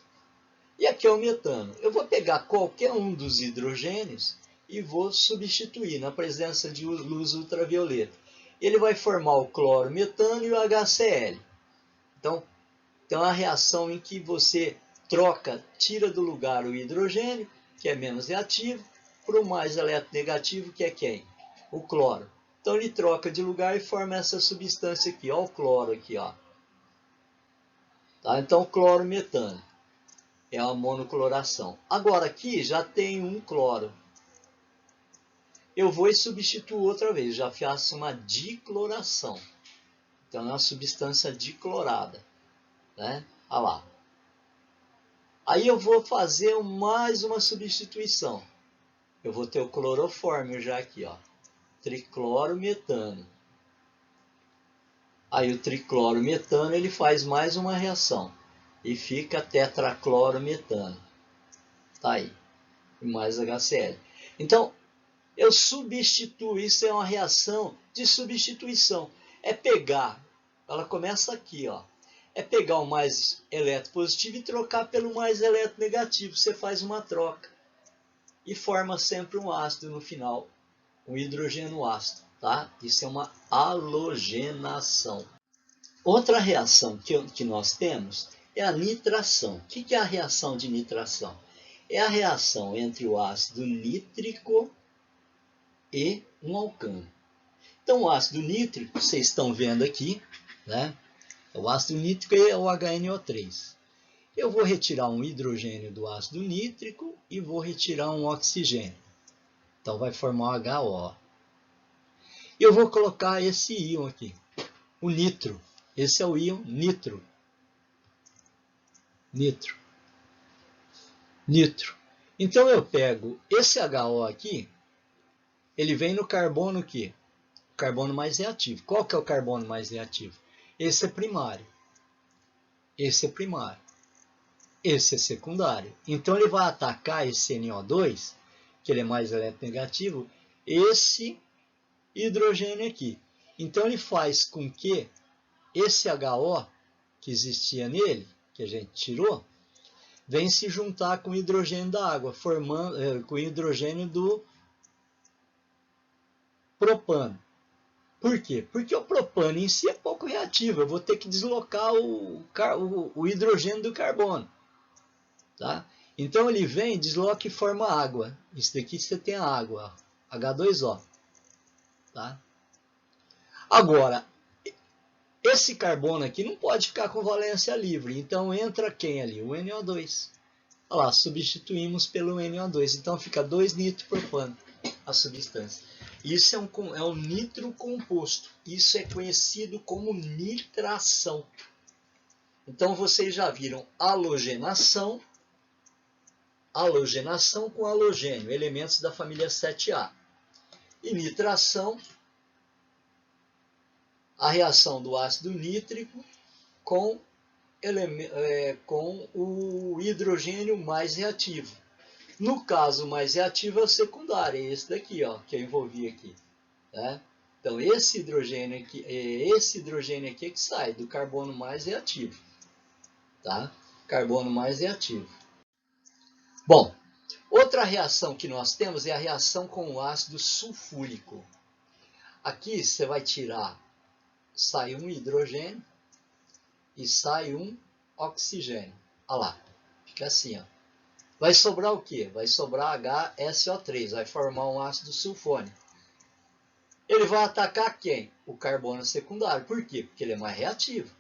E aqui é o metano. Eu vou pegar qualquer um dos hidrogênios e vou substituir na presença de luz ultravioleta. Ele vai formar o cloro-metano e o HCl. Então, tem uma reação em que você tira do lugar o hidrogênio, que é menos reativo, para o mais eletronegativo, que é quem? O cloro. Então, ele troca de lugar e forma essa substância aqui, ó, o cloro aqui, ó. Tá? Então, cloro-metano. É uma monocloração. Agora aqui já tem um cloro. Eu vou e substituo outra vez, já faço uma dicloração. Então é uma substância diclorada, né? Olha lá. Aí eu vou fazer mais uma substituição. Eu vou ter o clorofórmio já aqui, ó. Triclorometano. Aí o triclorometano ele faz mais uma reação e fica tetraclorometano. Tá aí. E mais HCl. Então, eu substituo, isso é uma reação de substituição. É pegar, ela começa aqui, ó. É pegar o mais eletropositivo e trocar pelo mais eletronegativo. Você faz uma troca e forma sempre um ácido no final, um hidrogênio ácido, tá? Isso é uma halogenação. Outra reação que nós temos é a nitração. O que é a reação de nitração? É a reação entre o ácido nítrico e um alcano. Então, o ácido nítrico, vocês estão vendo aqui, né? O ácido nítrico é o HNO3. Eu vou retirar um hidrogênio do ácido nítrico e vou retirar um oxigênio. Então, vai formar o HO. Eu vou colocar esse íon aqui, o nitro. Esse é o íon nitro. Nitro. Então, eu pego esse HO aqui, ele vem no carbono aqui. O carbono mais reativo. Qual que é o carbono mais reativo? Esse é primário. Esse é primário. Esse é secundário. Então, ele vai atacar esse NO2, que ele é mais eletronegativo, esse hidrogênio aqui. Então, ele faz com que esse HO que existia nele, que a gente tirou, vem se juntar com o hidrogênio da água, formando com o hidrogênio do propano. Por quê? Porque o propano em si é pouco reativo. Eu vou ter que deslocar o hidrogênio do carbono. Tá? Então ele vem, desloca e forma água. Isso daqui você tem a água, H2O. Tá? Agora, esse carbono aqui não pode ficar com valência livre. Então entra quem ali? O NO2. Olha lá, substituímos pelo NO2. Então fica 2-nitropropano, a substância. Isso é um nitro composto. Isso é conhecido como nitração. Então vocês já viram halogenação com halogênio, elementos da família 7A. E nitração, a reação do ácido nítrico com o hidrogênio mais reativo. No caso mais reativo é o secundário, é esse daqui, ó, que eu envolvi aqui. Tá? Então esse hidrogênio aqui é que sai do carbono mais reativo. Tá? Carbono mais reativo. Bom, outra reação que nós temos é a reação com o ácido sulfúrico. Aqui você vai tirar, sai um hidrogênio e sai um oxigênio. Olha lá, fica assim, ó. Vai sobrar o quê? Vai sobrar HSO3, vai formar um ácido sulfônico. Ele vai atacar quem? O carbono secundário. Por quê? Porque ele é mais reativo.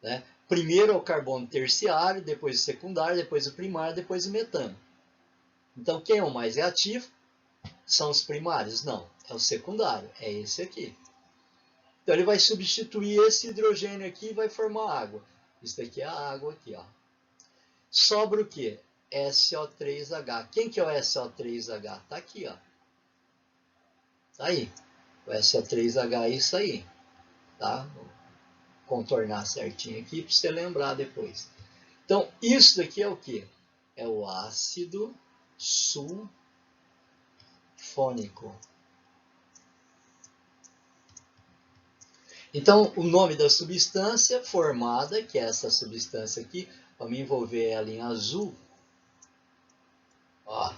Né? Primeiro é o carbono terciário, depois o secundário, depois o primário, depois o metano. Então, quem é o mais reativo? São os primários? Não, é o secundário, é esse aqui. Então, ele vai substituir esse hidrogênio aqui e vai formar água. Isso daqui é a água aqui, ó. Sobra o quê? SO3H. Quem que é o SO3H? Tá aqui, ó. Tá aí. O SO3H é isso aí. Tá? Vou contornar certinho aqui para você lembrar depois. Então, isso daqui é o quê? É o ácido sulfônico. Então, o nome da substância formada, que é essa substância aqui, vamos envolver ela em azul. Ó,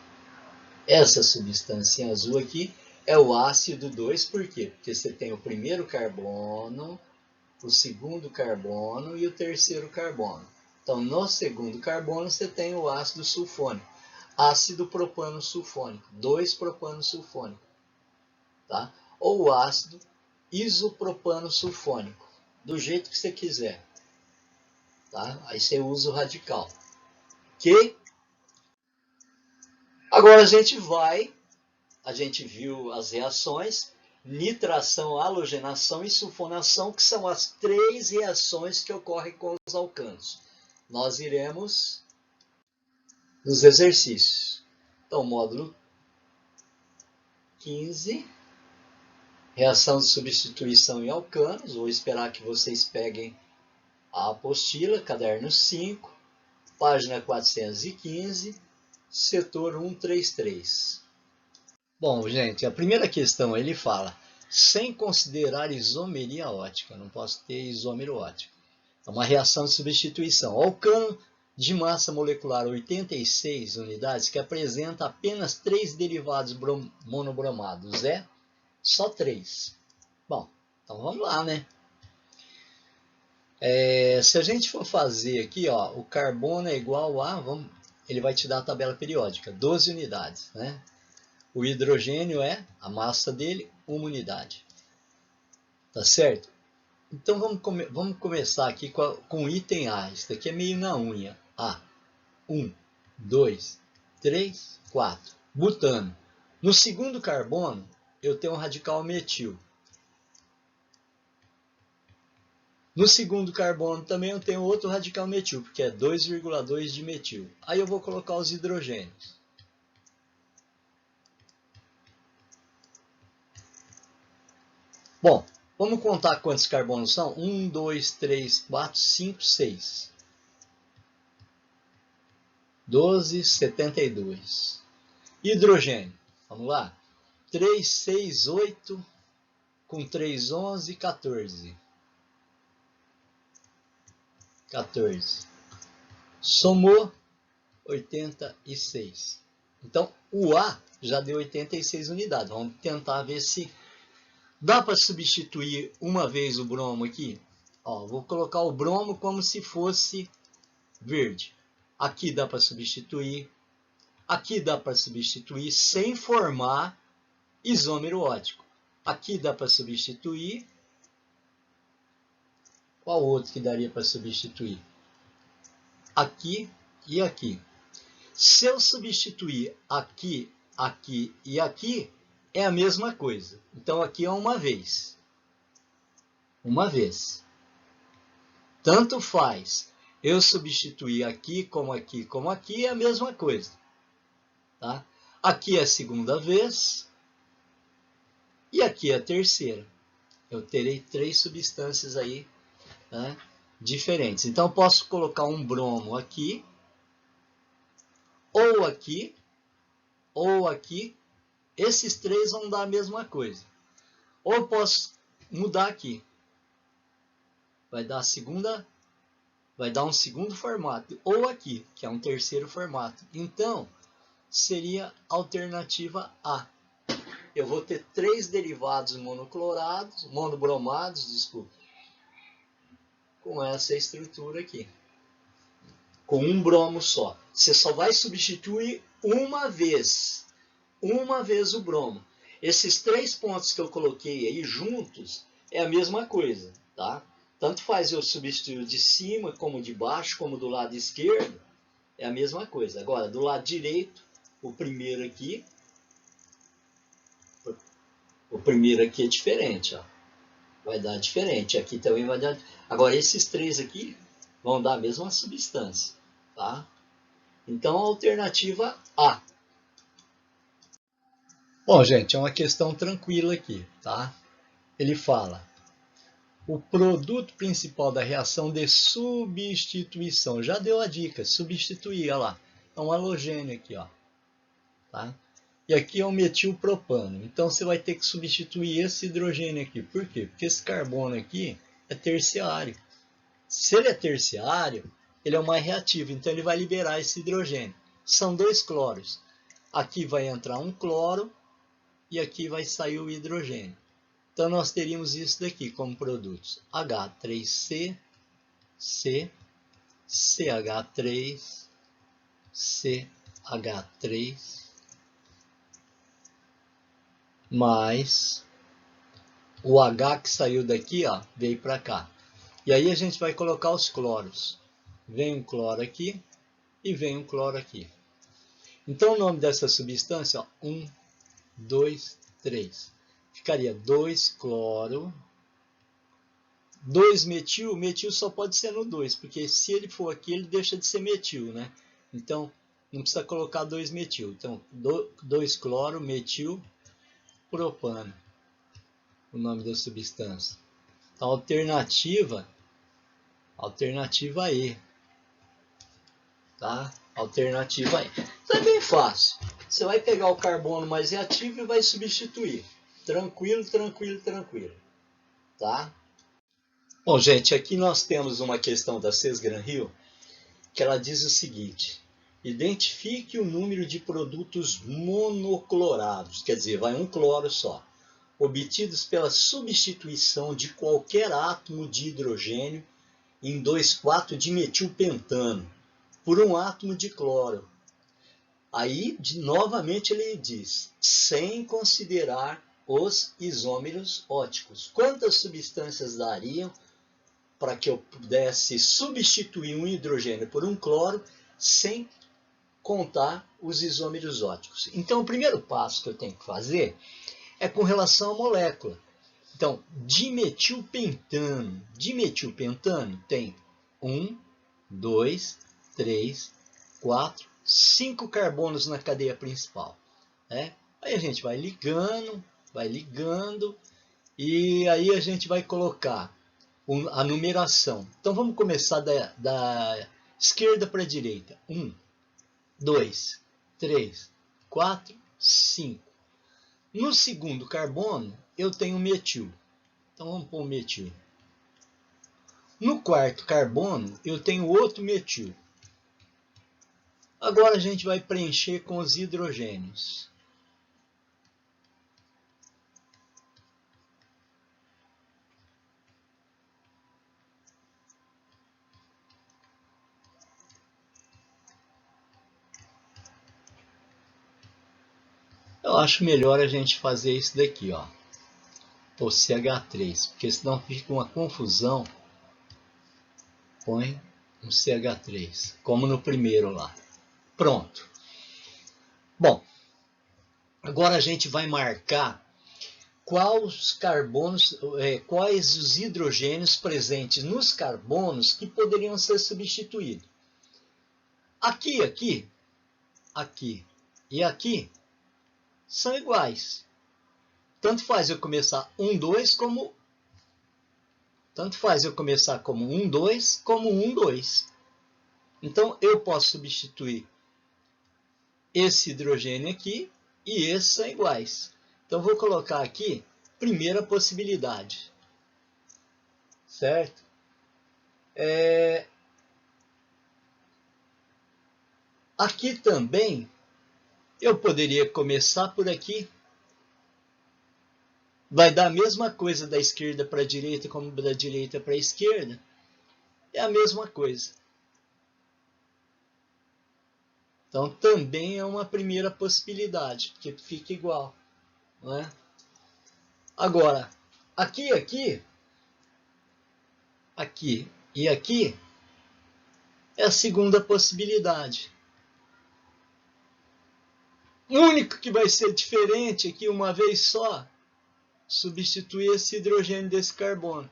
essa substância em azul aqui é o ácido 2, por quê? Porque você tem o primeiro carbono, o segundo carbono e o terceiro carbono. Então, no segundo carbono, você tem o ácido sulfônico. Ácido propano sulfônico, 2-propano sulfônico. Tá? Ou ácido isopropano sulfônico, do jeito que você quiser. Tá? Aí você usa o radical. Ok? Agora a gente viu as reações, nitração, halogenação e sulfonação, que são as 3 reações que ocorrem com os alcanos. Nós iremos nos exercícios. Então, módulo 15, reação de substituição em alcanos. Vou esperar que vocês peguem a apostila, caderno 5, página 415, setor 133. Bom, gente, a primeira questão ele fala, sem considerar isomeria ótica, não posso ter isômero ótico. É uma reação de substituição. Alcano de massa molecular 86 unidades que apresenta apenas 3 derivados monobromados. Só 3. Bom, então vamos lá, né? Se a gente for fazer aqui, ó, o carbono é igual a, ele vai te dar a tabela periódica, 12 unidades, né? O hidrogênio é, a massa dele, 1 unidade. Tá certo? Então vamos começar aqui com o item A. Isso daqui é meio na unha. A. 1, 2, 3, 4. Butano. No segundo carbono, eu tenho um radical metil. No segundo carbono também eu tenho outro radical metil, porque é 2,2 de metil. Aí eu vou colocar os hidrogênios. Bom, vamos contar quantos carbonos são? 1, 2, 3, 4, 5, 6. 12, 72. Hidrogênio, vamos lá. 3, 6, 8, com 3, 11, 14. 14. Somou 86. Então, o A já deu 86 unidades. Vamos tentar ver se dá para substituir uma vez o bromo aqui. Ó, vou colocar o bromo como se fosse verde. Aqui dá para substituir. Aqui dá para substituir sem formar isômero ótico. Aqui dá para substituir. Qual outro que daria para substituir? Aqui e aqui. Se eu substituir aqui, aqui e aqui, é a mesma coisa. Então, aqui é uma vez. Uma vez. Tanto faz eu substituir aqui, como aqui, é a mesma coisa. Tá? Aqui é a segunda vez. E aqui é a terceira. Eu terei 3 substâncias aí, né, diferentes. Então, eu posso colocar um bromo aqui, ou aqui, ou aqui. Esses 3 vão dar a mesma coisa. Ou eu posso mudar aqui. Vai dar um segundo formato. Ou aqui, que é um terceiro formato. Então, seria a alternativa A. Eu vou ter 3 derivados monobromados, desculpa, com essa estrutura aqui. Com um bromo só. Você só vai substituir uma vez o bromo. Esses 3 pontos que eu coloquei aí juntos é a mesma coisa, tá? Tanto faz eu substituir de cima, como de baixo, como do lado esquerdo, é a mesma coisa. Agora, do lado direito, o primeiro aqui é diferente, ó. Vai dar diferente. Aqui também vai dar. Agora, esses 3 aqui vão dar a mesma substância, tá? Então, a alternativa A. Bom, gente, é uma questão tranquila aqui, tá? Ele fala, o produto principal da reação de substituição, já deu a dica, substituir, olha lá, é um halogênio aqui, ó, tá? E aqui é um metilpropano, então você vai ter que substituir esse hidrogênio aqui, por quê? Porque esse carbono aqui é terciário. Se ele é terciário, ele é o mais reativo, então ele vai liberar esse hidrogênio. São 2 cloros, aqui vai entrar um cloro, e aqui vai sair o hidrogênio. Então, nós teríamos isso daqui como produtos. H3C, C, CH3, CH3, mais o H que saiu daqui, ó, veio para cá. E aí a gente vai colocar os cloros. Vem um cloro aqui e vem um cloro aqui. Então, o nome dessa substância, ó, 1, 2, 3. Ficaria 2 cloro, 2 metil. Metil só pode ser no 2, porque se ele for aqui, ele deixa de ser metil, né? Então, não precisa colocar 2 metil. Então, 2 cloro, metil, propano. o nome da substância. Então, alternativa E. Tá? Alternativa E. Então é bem fácil. Você vai pegar o carbono mais reativo e vai substituir. Tranquilo, tranquilo, tranquilo. Tá? Bom, gente, aqui nós temos uma questão da Cesgran-Hill, que ela diz o seguinte: identifique o número de produtos monoclorados, quer dizer, vai um cloro só, obtidos pela substituição de qualquer átomo de hidrogênio em 2,4-dimetilpentano por um átomo de cloro. Aí, novamente, ele diz, sem considerar os isômeros óticos. Quantas substâncias dariam para que eu pudesse substituir um hidrogênio por um cloro sem contar os isômeros óticos? Então, o primeiro passo que eu tenho que fazer é com relação à molécula. Então, dimetilpentano. Dimetilpentano tem 1, 2, 3, 4, 5 carbonos na cadeia principal. Né? Aí a gente vai ligando, e aí a gente vai colocar a numeração. Então vamos começar da esquerda para a direita. 1, 2, 3, 4, 5. No segundo carbono, eu tenho metil. Então vamos pôr o metil. No quarto carbono, eu tenho outro metil. Agora a gente vai preencher com os hidrogênios. Eu acho melhor a gente fazer isso daqui, ó, o CH3, porque senão fica uma confusão. Põe um CH3, como no primeiro lá. Pronto. Bom, agora a gente vai marcar quais carbonos, quais os hidrogênios presentes nos carbonos que poderiam ser substituídos. Aqui e aqui são iguais. Tanto faz eu começar 1, 2 como como 1, 2 como 1, 2. Então eu posso substituir esse hidrogênio aqui e esses são iguais. Então vou colocar aqui primeira possibilidade. Certo? Aqui também eu poderia começar por aqui. Vai dar a mesma coisa da esquerda para a direita como da direita para a esquerda. É a mesma coisa. Então também é uma primeira possibilidade, porque fica igual. Não é? Agora, aqui e aqui é a segunda possibilidade. O único que vai ser diferente aqui uma vez só, substituir esse hidrogênio desse carbono.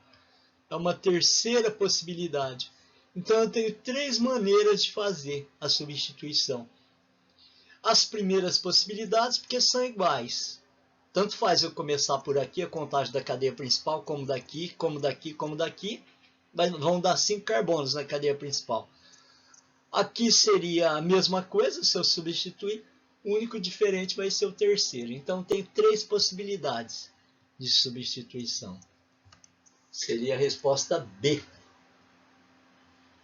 É uma terceira possibilidade. Então eu tenho 3 maneiras de fazer a substituição. As primeiras possibilidades, porque são iguais. Tanto faz eu começar por aqui, a contagem da cadeia principal, como daqui, como daqui, como daqui. Vão dar 5 carbonos na cadeia principal. Aqui seria a mesma coisa, se eu substituir. O único diferente vai ser o terceiro. Então tem 3 possibilidades de substituição. Seria a resposta B.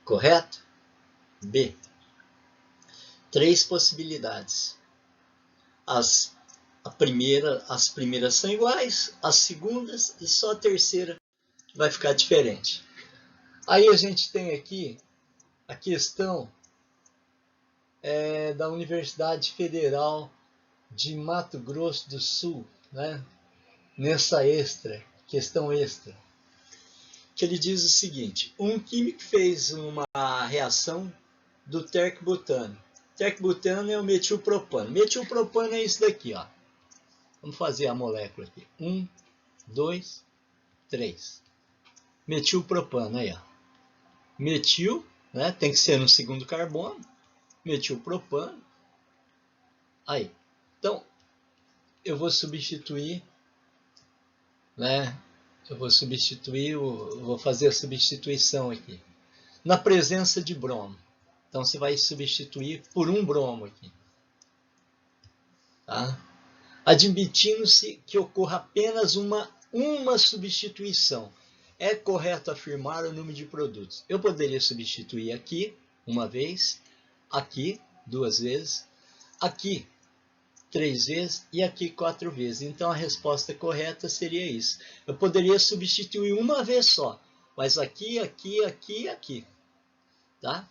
Correto? B. 3 possibilidades. As primeiras são iguais, as segundas e só a terceira vai ficar diferente. Aí a gente tem aqui a questão da Universidade Federal de Mato Grosso do Sul, né? Nessa questão extra, que ele diz o seguinte: um químico fez uma reação do tercbutano. Tercbutano é o metilpropano. Metilpropano é isso daqui, ó. Vamos fazer a molécula aqui. 1, 2, 3. Metilpropano aí, ó. Metil, né? Tem que ser no segundo carbono. Metilpropano. Aí. Então, eu vou substituir né? Eu vou substituir, vou fazer a substituição aqui. Na presença de bromo. Então você vai substituir por um bromo aqui. Tá? Admitindo-se que ocorra apenas uma substituição. É correto afirmar o número de produtos. Eu poderia substituir aqui, uma vez, aqui, 2 vezes, aqui, 3 vezes e aqui 4 vezes. Então a resposta correta seria isso. Eu poderia substituir uma vez só, mas aqui, aqui, aqui e aqui. Tá?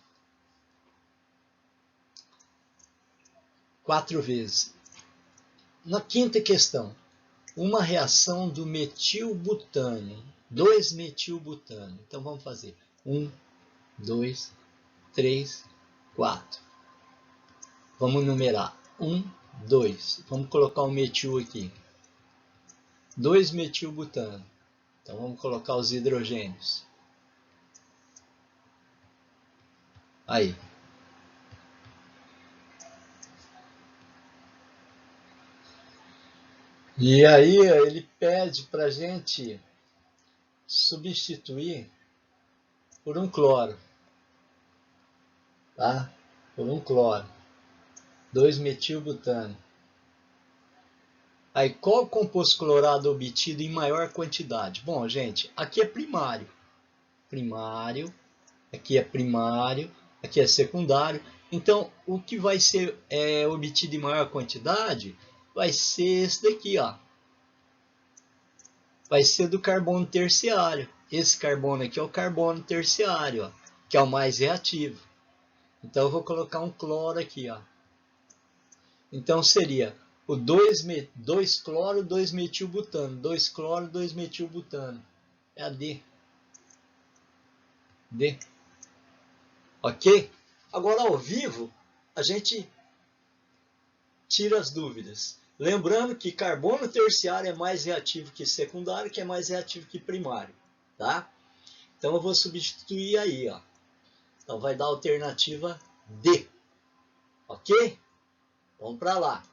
4 vezes. Na quinta questão, uma reação do metilbutânio, 2-metilbutânio. Então vamos fazer 1, 2, 3, 4. Vamos numerar 1, 2. Vamos colocar o metil aqui. 2-metilbutano. Então vamos colocar os hidrogênios. Aí. E aí ele pede para a gente substituir por um cloro. Tá? Por um cloro. 2-metilbutano. Aí, qual o composto clorado obtido em maior quantidade? Bom, gente, aqui é primário. Primário. Aqui é primário. Aqui é secundário. Então, o que vai ser obtido em maior quantidade vai ser esse daqui, ó. Vai ser do carbono terciário. Esse carbono aqui é o carbono terciário, ó, que é o mais reativo. Então, eu vou colocar um cloro aqui, ó. Então, seria o 2 cloro, 2-metilbutano. 2 cloro, 2-metilbutano. É a D. D. Ok? Agora, ao vivo, a gente tira as dúvidas. Lembrando que carbono terciário é mais reativo que secundário, que é mais reativo que primário. Tá? Então, eu vou substituir aí, ó. Então, vai dar a alternativa D. Ok? Vamos para lá.